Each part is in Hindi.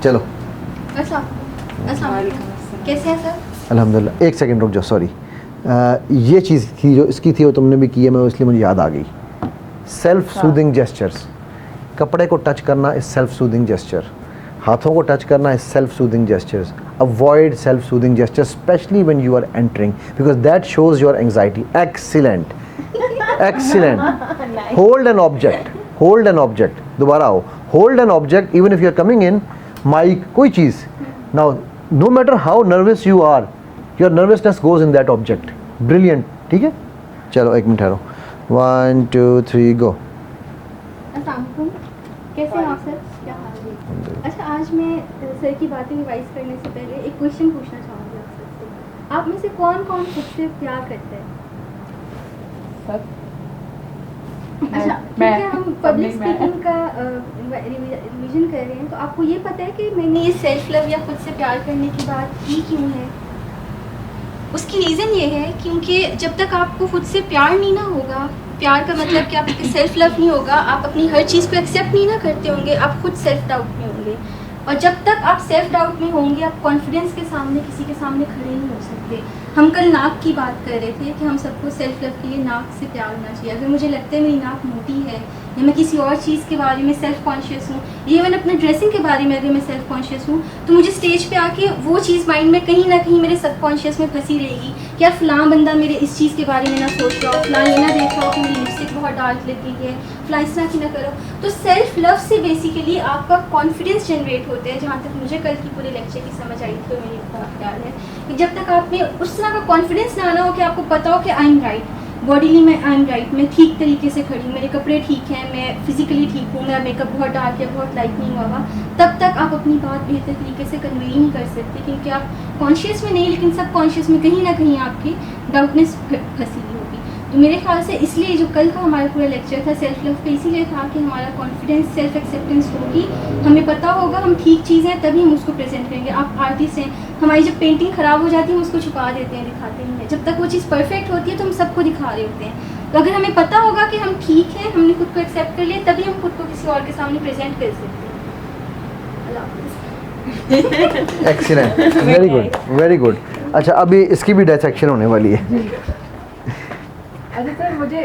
चलो कैसे हैं सर? अल्हम्दुलिल्लाह। एक सेकंड रुक जाओ, सॉरी। ये चीज़ थी जो इसकी थी वो तुमने भी की है, मैं इसलिए मुझे याद आ गई। Self soothing gestures. कपड़े को टच करना इज सेल्फ सूदिंग जेस्चर, हाथों को टच करना is self soothing gestures. Avoid self soothing gestures specially when you are entering because that shows your anxiety. Excellent excellent. Hold an object, hold an object, दोबारा आओ, hold an object even if you are coming in mike, कोई चीज़। Now no matter how nervous you are, your nervousness goes in that object. Brilliant, ठीक है। चलो एक मिनट ठहरो, 1 2 3 गो। कैसे हैं आप सर? क्या हाल है? अच्छा, आज मैं सर की बातें रिवाइज करने से पहले एक क्वेश्चन पूछना चाहूँगी आप सर से। आप में से कौन कौन खुद से प्यार करता है? सर अच्छा, क्योंकि हम पब्लिक स्पीकिंग का रिवीजन कर रहे हैं, तो आपको ये पता है कि मैंने ये सेल्फ लव या खुद से प्यार करने की बात की क्यों है? उसकी रीज़न ये है क्योंकि जब तक आपको खुद से प्यार नहीं ना होगा, प्यार का मतलब कि आपके सेल्फ लव नहीं होगा, आप अपनी हर चीज़ को एक्सेप्ट नहीं ना करते होंगे, आप खुद सेल्फ डाउट में होंगे। और जब तक आप सेल्फ डाउट में होंगे, आप कॉन्फिडेंस के सामने किसी के सामने खड़े नहीं हो सकते। हम कल नाक की बात कर रहे थे कि हम सबको सेल्फ लव के लिए नाक से प्यार होना चाहिए। अगर मुझे लगता है मेरी नाक मोटी है या मैं किसी और चीज़ के बारे में सेल्फ कॉन्शियस हूँ, इवन अपने ड्रेसिंग के बारे में अगर मैं सेल्फ कॉन्शियस हूँ, तो मुझे स्टेज पे आके वो चीज़ माइंड में कहीं ना कहीं मेरे सबकॉन्शियस में फंसी रहेगी कि यार फ़लाँ बंदा मेरे इस चीज़ के बारे में ना सोच रहा हो, फ़लाँ ये ना देख रहा हो कि मेरी लिपस्टिक बहुत डार्क लगी है, फ़लाँ इस तरह की ना करो। तो सेल्फ लव से बेसिकली आपका कॉन्फिडेंस जनरेट होता है, जहाँ तक मुझे कल की पूरे लेक्चर की समझ आई थी और मेरी बहुत ख्याल है कि जब तक आप में उस तरह का कॉन्फिडेंस ना आना हो कि आपको पता हो कि आई एम राइट, बॉडीली में आई एम राइट, मैं ठीक तरीके से खड़ी हूँ, मेरे कपड़े ठीक हैं, मैं फिजिकली ठीक हूँ, मेरा मेकअप बहुत डार्क है, बहुत लाइट नहीं हुआ, तब तक आप अपनी बात बेहतर तरीके से कन्वे ही नहीं कर सकते, क्योंकि आप कॉन्शियस में नहीं लेकिन सब कॉन्शियस में कहीं ना कहीं आपकी डाउटनेस फंसी हुई होगी। तो मेरे ख्याल से इसलिए जो कल का हमारा पूरा लेक्चर था सेल्फ लव पे इसीलिए था कि हमारा कॉन्फिडेंस, सेल्फ एक्सेप्टेंस होगी, हमें पता होगा हम ठीक चीज़ हैं तभी हम उसको प्रेजेंट करेंगे। आप आर्टिस्ट हैं, हमारी जब पेंटिंग ख़राब हो जाती है हम उसको छुपा देते हैं, दिखाते नहीं हैं। जब तक वो चीज़ परफेक्ट होती है तो हम सबको दिखा रहे होते हैं। तो अगर हमें पता होगा कि हम ठीक हैं, हमने खुद को एक्सेप्ट कर लिया, तभी हम खुद को किसी और के सामने प्रेजेंट कर सकते हैं। अल्लाह हाफ़िज़। Excellent, very good, very good. अच्छा, अभी इसकी भी डायसेक्शन होने वाली है। अच्छा सर, मुझे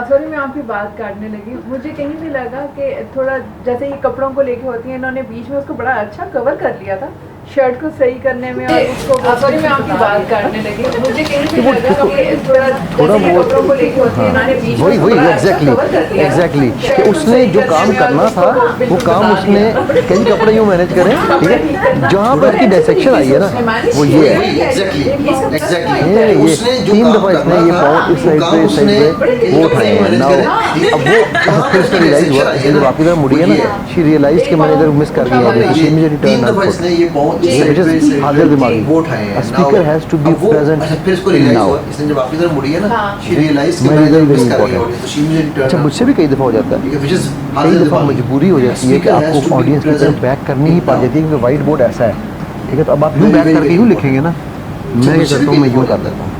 सॉरी मैं आपकी बात काटने लगी, मुझे कहीं से लगा कि थोड़ा जैसे ये कपड़ों को लेके होती हैं, इन्होंने बीच में उसको बड़ा अच्छा कवर कर लिया था शर्ट को सही करने में, और उसको सॉरी मैं आपकी बात काटने लगी, मुझे कहीं से लगा कि थोड़ा जैसे ये कपड़ों को लेके होती है, इन्होंने बीच में वही एग्जैक्टली कि उसने जो काम करना था वो काम उसने कई कपड़े यूँ मैनेज करें, ठीक है। जहाँ पर उसकी डायसेक्शन आई है ना वो ये है, ये 3 दफ़ा इसने ये पाँव इस साइड पे वो उठाए हैं ना। अब वो फिर उसने रियलाइज हुआ, जब आपकी तरफ मुड़ी है ना, शी रियलाइज कि मैंने इधर मिस कर दिया है, शी इमीडिएटली टर्न आउट। हाजिर दिमागी speaker has to be present now. इसने जब आपकी तरफ मुड़ी है ना, शी रियलाइज कि मैं मैं इधर मिस वेरी कर गया इंपॉर्टेंट। तो शी इमीडिएटली टर्न। अच्छा, मुझसे भी कई दफ़ा हो जाता है, कई दफ़ा मजबूरी हो जाती है कि आपको ऑडियंस की तरफ बैक करनी ही पड़ जाती है, क्योंकि वाइट बोर्ड ऐसा है, ठीक है। तो अब आप यूँ बैक करके यूँ लिखेंगे ना, मैं क्या करता हूँ, मैं यूँ कर देता हूँ,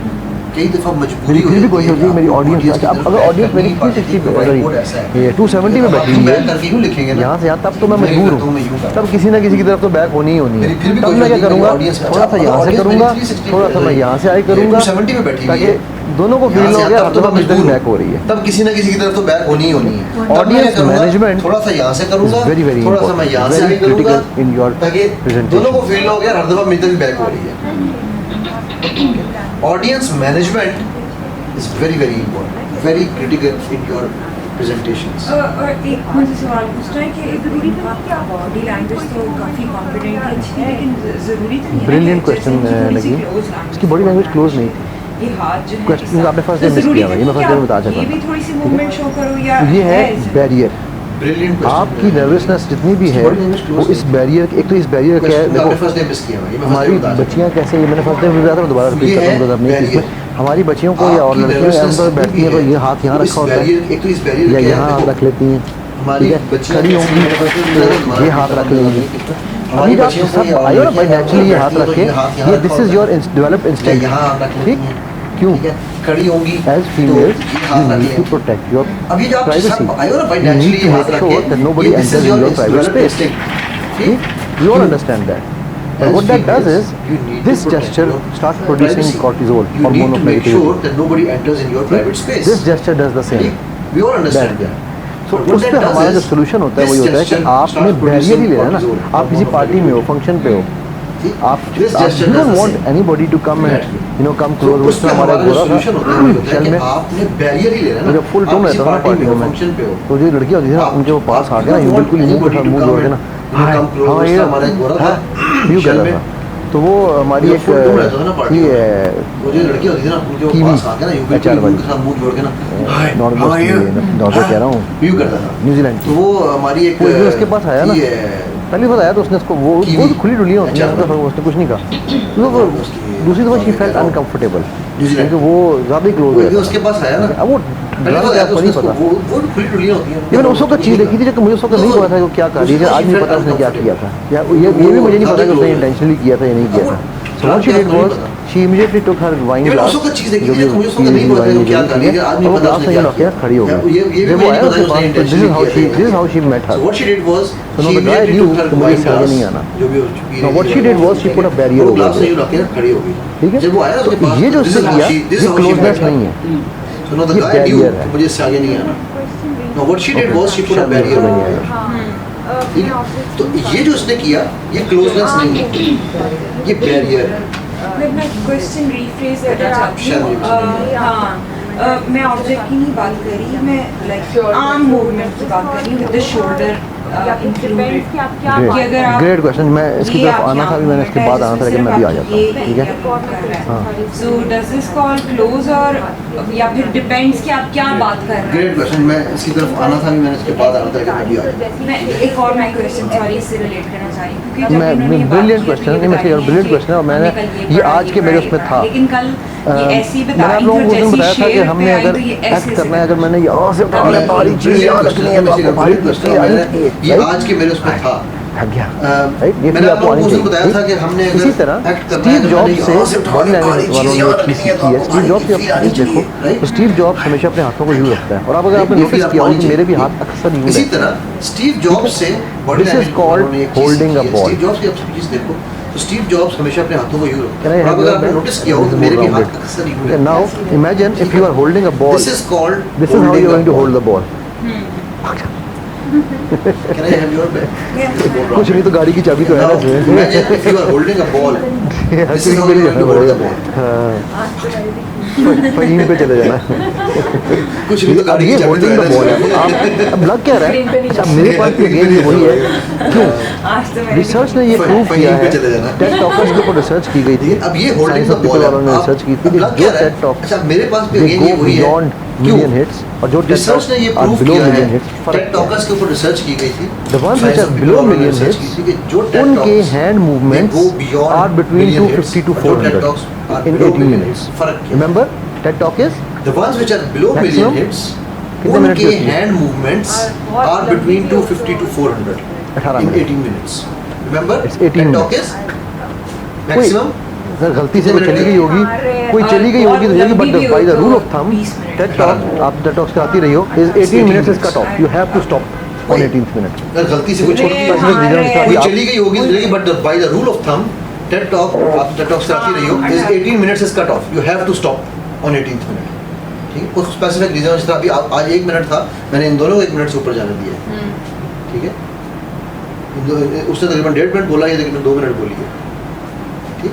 कई दफ़ा मजबूरी फिर भी कोशिश होती है मेरी ऑडियंस। अच्छा, अब अगर ऑडियंस मेरी 360 पे ये 270 में बैठी हुई है यहाँ से यहाँ, तब तो मैं मजबूर हूँ, तब किसी ना किसी की तरफ तो बैक होनी ही होनी है। तब मैं क्या करूँगा, थोड़ा सा यहाँ से करूँगा, थोड़ा सा मैं यहाँ से आगे करूँगा, ताकि दोनों को फील हो गया हर दफ़ा मेरी तरफ बैक हो रही है। तब किसी ना किसी की तरफ तो बैक होनी ही होनी है। ऑडियंस मैनेजमेंट थोड़ा सा यहाँ से करूँगा, वेरी वेरी थोड़ा सा मैं यहाँ से आगे करूँगा, इन योर ताकि प्रेजेंटेशन दोनों को फील हो गया हर दफ़ा मेरी तरफ बैक हो रही है। Audience management is very important, very critical in your presentations. और एक मुझे सवाल पूछना है कि ज़रूरी तो नहीं कि आप बॉडी लैंग्वेज तो काफ़ी कॉन्फिडेंट अच्छी थी, लेकिन ज़रूरी तो नहीं है ब्रिलियंट क्वेश्चन लगी, इसकी बॉडी लैंग्वेज क्लोज नहीं थी। ये हाथ जो है क्वेश्चन आपने फर्स्ट डे मिस किया हुआ, ये मैं फर्स्ट डे में बता चुका ये भी थोड़ी सी मूवमेंट शो करो, या हूँ। ये है बैरियर, Brilliant आपकी नर्वसनेस जितनी भी है वो इस बैरियर, एक तो इस बैरियर क्या है, देखो हमारी बच्चियाँ कैसे, ये मैंने फर्स्ट डे में बताया था, मैं दोबारा रिपीट करता हूँ अपनी इसमें, हमारी बच्चियों को या और लड़कियाँ अंदर बैठती हैं तो ये हाथ यहाँ रखा होता है या यहाँ हाथ रख लेती हैं, ठीक है। खड़ी होंगी तो ये हाथ रख लेंगी, अभी आप सब आयो ना भाई नेचुरली ये हाथ रखे, ये this is your developed instinct, ठीक। क्यों खड़ी होंगी as females you need to protect your अभी जो आप प्राइवेसी, सब आयो ना भाई यू नीड नेचुरली टू ये मेक हाथ sure that nobody enters in your private space, ठीक। We all understand that. But what that does is, this gesture starts producing cortisol, You need hormone to of make sure negativity. that nobody enters in your private space. This gesture does the same. We all understand that. तो But what उस that पर does हमारा जो is, सोल्यूशन होता है वो this ये होता है कि gesture आपने starts बैरियर ही producing लेना है ना, cortisol, आप किसी hormone of पार्टी में हो, फंक्शन पे हो, ठीक? आप This gesture you does don't the want same. anybody to come and come तो close. उस पे उसमें हमारा हमारा जो गोरा solution होता है वो होता है शल कि में आपने बैरियर ही लेना है जो ना, फुल आप टोन किसी रहता है ना पार्टी में हो, में, फंक्शन पे हो, तो जो लड़कियां होती है ना आप- उनके वो पास आ गया ना, you don't बिल्कुल want मुंह के साथ anybody मुंह to जोड़ come के ना, and, you know, come close, हाँ उससे ये हमारा एक गोरा था, यू शल कहता में, था। तो वो हमारी जो एक full tone रहता था ना पार्टी की में, वो जो लड़की होती थी ना, उनके वो कीवी, पास आके ना, यूं बिल्कुल HR उनके साथ मुंह जोड़ के ना, hi, normal how are you? Normal कह रहा हूँ, यूं करता था। न्यूजीलैंड तो वो हमारी एक वो एक दिन उसके पास आया ना, ये है, पहली बार आया तो उसने उसको वो कीवी, खुली डुलियाँ होती हैं, अच्छा। उसने कुछ नहीं कहा। तो वो दूसरी दफ़ा शी फेल्ट अनकम्फर्टेबल, न्यूजीलैंड। क्योंकि वो ज़्यादा ही क्लोज वो हो एक दिन गया उसके था। पास आया ना, अब वो पहली ड्रग बार क्या आया तो आपको नहीं उसको पता। वो खुली डुलियाँ होती हैं। इवन उसको का चीज़ देखी थी जो मुझे उसको नहीं पता था कि वो क्या कर रही है, आज नहीं पता उसने क्या किया था, या ये भी मुझे नहीं पता कि उसने इंटेंशनली किया था या नहीं किया था। So what she did was she immediately took her wine even glass, उसको चीज़ देखी जो थी भी मुझे उसको नहीं पता था वो क्या कर रही है, आज और नहीं वो पता glass उसने में क्या रख के किया। खड़ी हो ये गई। ये जब भी वो नहीं आया पता उसके उसने पास, this intentionally is how किया she था। this is how she met her. So what she did was So now she the guy immediately knew took her कि मुझे wine इससे आगे glass, नहीं आना। जो भी वो पी Now रही what थी, she did was she put a barrier वो over glass it. में यूं रख के ना खड़ी हो गई। ठीक है, जब वो आया ना उसके पास, ये जो this is उसने how किया she- this is ये how she met closeness her. नहीं है, So now the ये guy knew barrier है। कि मुझे इससे आगे नहीं आना। Now what she did was she put a barrier नहीं over आएगा। it. ठीक है? तो ये जो उसने किया ये क्लोजनेस नहीं है, ये बैरियर है। मैं अपना क्वेश्चन रिफ्रेज करना चाहती Shall हूँ। we? हाँ, मैं ऑब्जेक्ट की नहीं बात कर रही, मैं लाइक आर्म मूवमेंट की बात कर रही हूँ विद द शोल्डर इंक्लूडेड। कि अगर आप ग्रेट क्वेश्चन। मैं इसकी ये तरफ आप आना था, यहाँ भी मैंने इसके movement बाद है, आना था, जिसमें लेकिन मैं भी आ सिर्फ जाता आप हूँ। ठीक है, ये हाँ। So does this call close और या फिर डिपेंड्स कि आप क्या बात कर रहे ग्रेट क्वेश्चन। मैं इसकी तरफ आना था भी, मैंने इसके बाद आना था, लेकिन मैं भी आ जाता हूँ। हैं। मैं एक और मैं क्वेश्चन सॉरी इससे रिलेट करना चाह रही हूँ क्योंकि जब इन्होंने ये बात ब्रिलियंट की तो क्वेश्चन ये नहीं, मैं बता रही हैं ब्रिलियंट कि क्वेश्चन है, और मैंने हमने कल ये पढ़ा, आज के मेरे उसमें था। लेकिन कल ये ऐसी बता मैंने आप रही लोगों थी को और उस दिन जैसी बताया था कि शेयर हमने पे आई अगर तो ये एक्ट ऐसे करना है, अगर मैंने यहाँ से उठाना है, बारी चीज़ याद रखनी है, तो आपको बारी चीज़ याद रखनी है, ये right? आज के मेरे उसमें था। थक गया, right? ये मैंने चीज़ आप आपको लोगों आनी को उस दिन चाहिए, बताया था कि हमने अगर इसी तरह एक्ट करना है स्टीव तो जॉब मैंने से यहाँ से उठाना बॉडी है, लैंग्वेज बारी वालों चीज़ ने याद एक चीज़ रखनी है, सीखी है। स्टीव जॉब की आप चीज़ देखो, right? तो स्टीव जॉब हमेशा अपने हाथों को यूँ रखता है, और आप अगर आपने ये नोटिस भी किया हो आपको तो मेरे भी आनी हाथ अक्सर यूँ इसी रहते हैं। तरह स्टीव जॉब्स से body This is language called वालों ने एक चीज़ holding a सीखी है। ball. स्टीव जॉब्स की आप चीज़ देखो तो स्टीव जॉब्स हमेशा अपने हाथों को यूं रखते Can I हैं। और have अगर your आपने pen? नोटिस किया हो This तो is मेरे more भी हाथ rounded. अक्सर यूं Okay, रहते now हैं। imagine if you are holding a ball. This is called This is how holding you are a going to ball. hold the ball. Can I have your pen? कुछ नहीं तो गाड़ी की चाबी तो है ना Now, इसमें। imagine if you are holding a ball. This is how you are going to hold the ball. Faheem पे चले जाना। कुछ नहीं तो अब गाड़ी ये की चाबी तो होल्डिंग है द बॉल है, ना आप अब लग क्या रहा है? अच्छा मेरे पास भी अगेन ये वही है, क्यों? आज तो मैंने रिसर्च ने ये प्रूव फहीम किया पे है, चले जाना। टेड टॉकर्स के ऊपर रिसर्च की गई थी, अब ये holding science the of ball people है। वालों ने रिसर्च की थी कि अब लग जो क्या रहा टेड है? टॉक अच्छा मेरे पास भी दे अगेन गो ये वही है। बियॉन्ड क्यों? मिलियन हिट्स, और जो टेड रिसर्च ने ये टॉक आर प्रूव बिलो किया है, मिलियन हिट्स टेड फर्क है। टॉकर्स के ऊपर रिसर्च की गई थी। The ones which are Science of below people million research hits, की थी कि जो TED उनके Talks hand movements they go beyond are between million hits, 250 to और जो TED 400 Talks are in below 18 million minutes. hits, फर्क क्या है? Remember, TED Talk is The ones which are below Maximum? million hits, कितने मिनट की उनके होती है? hand movements are between 250 to 400 18 in minute. 18 minutes. Remember, It's 18 TED Talk minutes. is maximum. अगर गलती से कितने कोई चली मिनट गई होगी, कोई चली गई होगी तो चली, लंबी बट भी बाय द हो रूल तो of thumb 20 minute. TED talk आप टेड टॉक्स कराती रही हो is 18 minutes is cut off, you have to stop on 18th minute. अगर गलती से कोई छोटी specific reason से कोई आप- चली गई होगी तो चलेगी, but by the rule of thumb, TED Talk आप TED Talks कराती रही हो, is 18 minutes is cut off. You have to stop on 18th minute. ठीक है, कुछ स्पेसिफिक रीजन जिस तरह अभी आज 1 मिनट था, मैंने इन दोनों को 1 मिनट से ऊपर जाने दिया है। ठीक है, उसने तकरीबन 1.5 मिनट बोला, ये तकरीबन 2 मिनट बोली है। ठीक,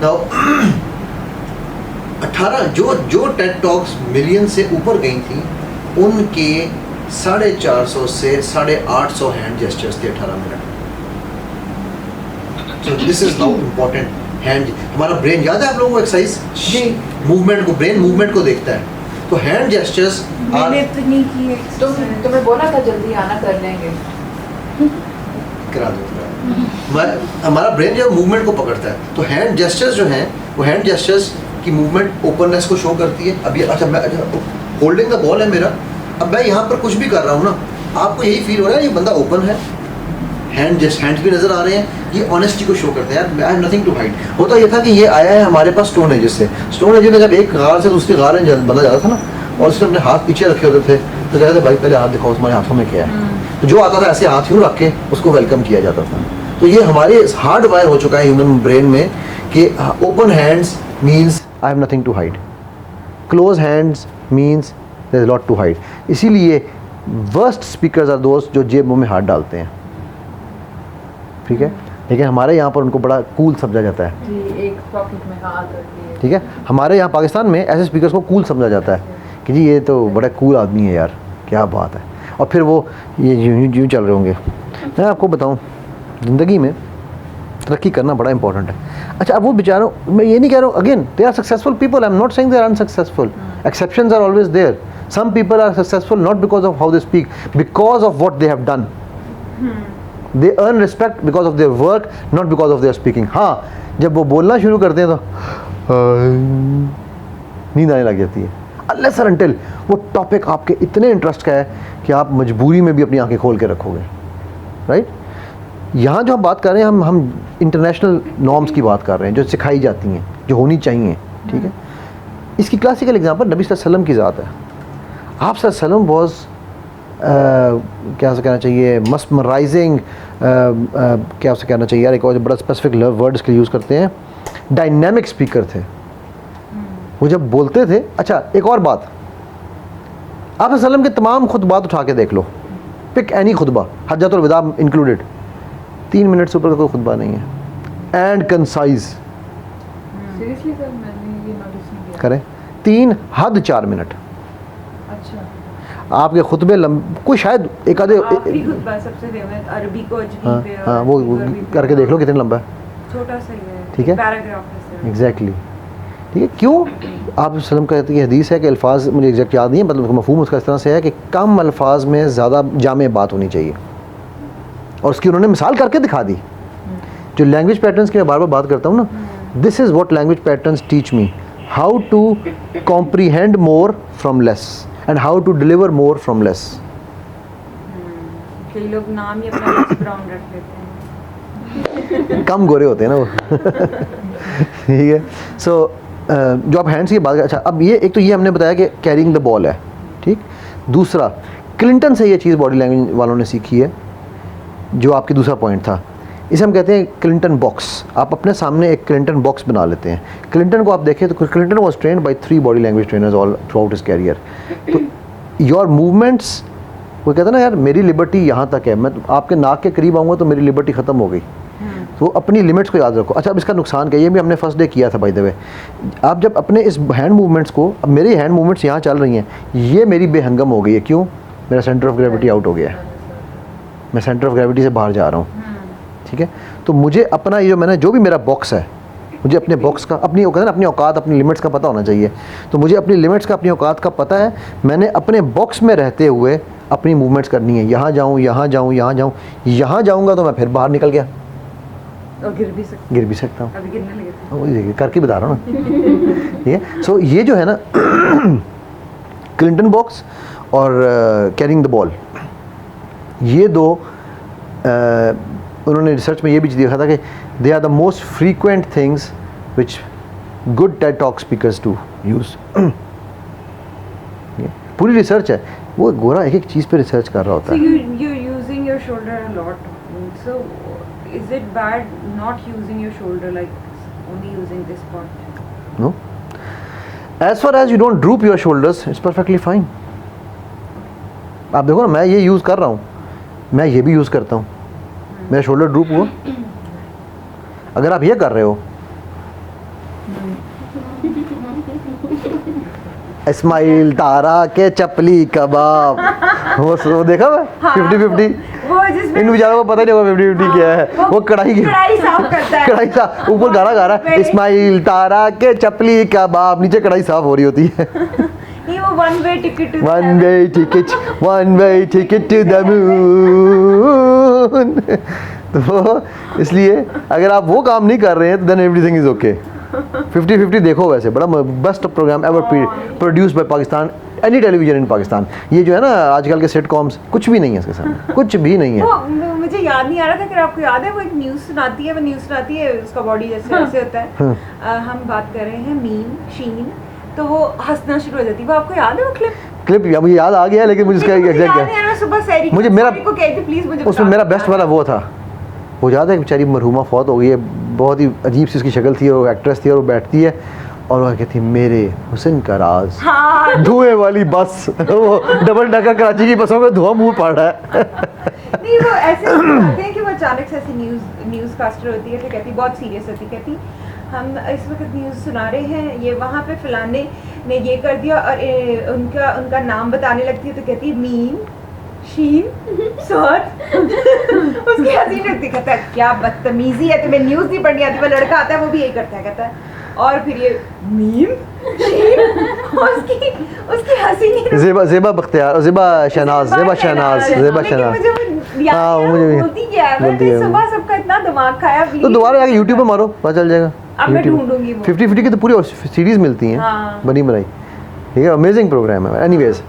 नाउ 18 जो टेड टॉक्स मिलियन से ऊपर गई थी उनके 450 से 850 हैंड जेस्चर्स थे 18 minute. So this is how important hand. हमारा ब्रेन याद है आप लोगों को एक्सरसाइज मूवमेंट को, ब्रेन मूवमेंट को देखता है, तो हैंड जेस्चर्स मैंने तो नहीं किए। तुम्हें बोला था जल्दी आना, कर लेंगे। करा दो। हमारा ब्रेन जो मूवमेंट को पकड़ता है, तो हैंड जेस्चर्स जो हैं वो हैंड जेस्चर्स की मूवमेंट ओपननेस को शो करती है। अब ये अच्छा मैं होल्डिंग द बॉल है मेरा, अब मैं यहाँ पर कुछ भी कर रहा हूँ ना, आपको यही फील हो रहा है ये बंदा ओपन है, हैंड्स भी नजर आ रहे हैं, ये ऑनेस्टी को शो करते हैं। यार I have nothing to hide. होता ये था कि ये आया है हमारे पास स्टोन एजेस से, स्टोन एजेस ने जब एक गार से दूसरी गार में बंदा जाता था ना, और उसने अपने हाथ पीछे रखे होते थे, तो कहते थे भाई पहले हाथ दिखाओ तुम्हारे हाथों में क्या है, तो जो आता था ऐसे हाथ यूँ रख के उसको वेलकम किया जाता था। तो ये हमारे हार्ड वायर हो चुका है ह्यूमन ब्रेन में कि open hands means I have nothing to hide, close hands means there is lot to hide. इसीलिए वर्स्ट स्पीकर्स आर दोस्त जो जेबों में हाथ डालते हैं, ठीक है। लेकिन हमारे यहाँ पर उनको बड़ा कूल समझा जाता है, जी, एक पॉकेट में हाथ रखिए। ठीक है। हमारे यहाँ पाकिस्तान में ऐसे स्पीकर्स को कूल समझा जाता है कि जी ये तो बड़ा कूल आदमी है यार, क्या बात है। और फिर वो ये यूँ चल रहे होंगे। मैं आपको बताऊँ, ज़िंदगी में तरक्की करना बड़ा इंपॉर्टेंट है। अच्छा, अब वो बेचारों, मैं ये नहीं कह रहा हूँ, again they are successful people, I am not saying they are unsuccessful, exceptions are always there. Some people are successful not because of how they speak, because of what they have done. They earn respect because of their work, not because of their speaking. हाँ, जब वो बोलना शुरू करते हैं तो नींद आने लग जाती है, अनलेस और अनटिल वो टॉपिक आपके इतने इंटरेस्ट का है कि आप मजबूरी में भी अपनी आंखें खोल के रखोगे, राइट। यहाँ जो हम बात कर रहे हैं, हम इंटरनेशनल नॉर्म्स की बात कर रहे हैं जो सिखाई जाती हैं, जो होनी चाहिए, ठीक है। इसकी क्लासिकल एग्जांपल नबी सल्लल्लाहु अलैहि वसल्लम की ज़ात है। आप सल्लल्लाहु अलैहि वसल्लम वॉज क्या उसे कहना चाहिए, मस्मराइजिंग, क्या उसे कहना चाहिए यार, एक और बड़ा स्पेसिफिक वर्ड इसके यूज़ करते हैं, डायनेमिक स्पीकर थे वो जब बोलते थे। अच्छा, एक और बात, आप वसल्लम के तमाम खुतबात उठा के देख लो, पिक एनी खुतबा, हज्जतुल विदा इंक्लूडेड, 3 मिनट से ऊपर का कोई खुतबा नहीं है, एंड कंसाइज। सीरियसली सर, मैंने ये नोटिस नहीं किया। करें 3 हद 4 मिनट। अच्छा, आपके खुतबे कोई शायद एक आधे, आखिरी खुतबा सबसे फेमस अरबी को अजमी पे, हाँ वो करके देख लो कितने लंबा है, छोटा सा ही है, ठीक है, पैराग्राफ है। एग्जैक्टली, ठीक है। क्यों? आप वसल्लम का ये हदीस है कि अल्फाज मुझे एग्जैक्ट याद नहीं है, मतलब मफहूम उसका इस तरह से है कि कम अल्फाज में ज़्यादा जामे बात होनी चाहिए, और उसकी उन्होंने मिसाल करके दिखा दी। जो लैंग्वेज पैटर्न्स की मैं बार बार बात करता हूँ ना, this is what language patterns teach me, how to comprehend more from less and how to deliver more from less. कई लोग नाम ही अपना ब्राउन रख लेते हैं, कम गोरे होते हैं ना वो ठीक है। सो जो आप हैंड्स की बात, अच्छा अब ये एक तो ये हमने बताया कि कैरिंग द बॉल है, ठीक। दूसरा, क्लिंटन से ये चीज़ बॉडी लैंग्वेज वालों ने सीखी है, जो आपकी दूसरा पॉइंट था, इसे हम कहते हैं क्लिंटन बॉक्स। आप अपने सामने एक क्लिंटन बॉक्स बना लेते हैं। क्लिंटन को आप देखें तो Clinton was trained by 3 body language trainers all throughout his career. तो योर मूवमेंट्स, वो कहते हैं ना यार मेरी लिबर्टी यहाँ तक है, मैं आपके नाक के करीब आऊँगा तो मेरी लिबर्टी ख़त्म हो गई, तो अपनी लिमिट्स को याद रखो। अच्छा, अब इसका नुकसान क्या है, ये भी हमने फर्स्ट डे किया था बाय द वे। आप जब अपने इस हैंड मूवमेंट्स को, अब मेरी हैंड मूवमेंट्स यहाँ चल रही हैं, ये मेरी बेहंगम हो गई है, क्यों? मेरा सेंटर ऑफ ग्रेविटी आउट हो गया है, मैं सेंटर ऑफ ग्रेविटी से बाहर जा रहा हूँ, ठीक है। तो मुझे अपना ये जो मैंने जो भी मेरा बॉक्स है, मुझे अपने बॉक्स का, अपनी कहते हैं ना अपनी औकात, अपनी लिमिट्स का पता होना चाहिए। तो मुझे अपनी लिमिट्स का, अपनी औकात का पता है, मैंने अपने बॉक्स में रहते हुए अपनी मूवमेंट्स करनी है। यहाँ जाऊँ, यहाँ जाऊँ, यहाँ जाऊँ, यहाँ जाऊँगा तो मैं फिर बाहर निकल गया, और गिर भी सकता हूँ, अभी गिरने लगे थे। वही देखिए करके बता रहा हूँ ना ठीक है। सो ये जो है ना क्लिंटन बॉक्स और कैरिंग द बॉल, ये दो उन्होंने रिसर्च में ये भी देखा था कि they are the most frequent things which good TED talk speakers to use. पूरी रिसर्च है, वो गोरा एक एक चीज़ पे रिसर्च कर रहा होता So है। you're using your shoulder a lot. So is it bad not using your shoulder, like only using this part? No, as far as you don't droop your shoulders, it's perfectly fine. आप देखो ना, मैं ये यूज़ कर रहा हूँ, मैं ये भी यूज़ करता हूँ, मेरा शोल्डर ड्रूप हुआ। अगर आप ये कर रहे हो, इस्माइल तारा के चपली कबाब, वो देखा मैं 50-50, वो जिसमें इन बेचारों को पता नहीं होगा 50-50 क्या है। वो कढ़ाई साफ करता है, कढ़ाई साफ, ऊपर गाना गा रहा है इस्माइल तारा के चपली कबाब, नीचे कढ़ाई साफ हो रही होती है। नहीं, वो one way ticket one way ticket to the moon। तो इसलिए अगर आप वो काम नहीं कर रहे हैं तो देन एवरीथिंग इज ओके। 50-50 देखो, वैसे बड़ा best program ever produce by Pakistan, any television in Pakistan. ये जो है ना आजकल के सिटकॉम्स, कुछ भी नहीं है इसके सामने, कुछ भी नहीं है। वो मुझे याद नहीं आ रहा था, अगर आपको याद है, वो एक न्यूज़ सुनाती है, वो न्यूज़ सुनाती है, उसका बॉडी जैसे ऐसे होता है। हम बात कर रहे हैं मीम शीन, तो वो हंसना शुरू हो जाती है। वो आपको याद है वो क्लिप? मुझे याद आ गया है, लेकिन मुझे इसका एग्जैक्ट मुझे मेरा मुझे मेरा को कहती प्लीज मुझे उसमें मेरा बेस्ट वाला वो था, हो जाता है कि बेचारी मरहुमा फौत हो गई है, बहुत ही अजीब सी उसकी शक्ल थी और वो एक्ट्रेस थी, और वो बैठती है और वो कहती है मेरे हुस्न का राज, हाँ धुएं वाली बस वो डबल डकर कराची की बसों में धुआं मुंह पड़ रहा है। नहीं वो ऐसे होते हैं कि वो अचानक से ऐसी न्यूज़ कास्टर होती है, फिर कहती बहुत सीरियस होती, कहती हम इस वक्त न्यूज़ सुना रहे हैं, ये वहाँ पे फलाने ने ये कर दिया, और उनका नाम बताने लगती है तो कहती है मीम शीन सॉट उसकी हंसी लगती, कहता है क्या बदतमीजी है, तुम्हें न्यूज़ नहीं पढ़नी आती। वो लड़का आता है वो भी यही करता है, कहता है और फिर ये मीम शीन उसकी हंसी नहीं ज़ेबा बख्तियार, ज़ेबा शहनाज, ज़ेबा शहनाज। हाँ, मुझे भी बोलती क्या है, बोलती है। सुबह सबका इतना दिमाग खाया। तो दोबारा जाके यूट्यूब पे मारो, पता चल जाएगा। अब मैं ढूंढूंगी वो। 50-50 की तो पूरी सीरीज मिलती हैं हाँ। बनी बनाई, ठीक है, अमेजिंग प्रोग्राम है। एनीवेज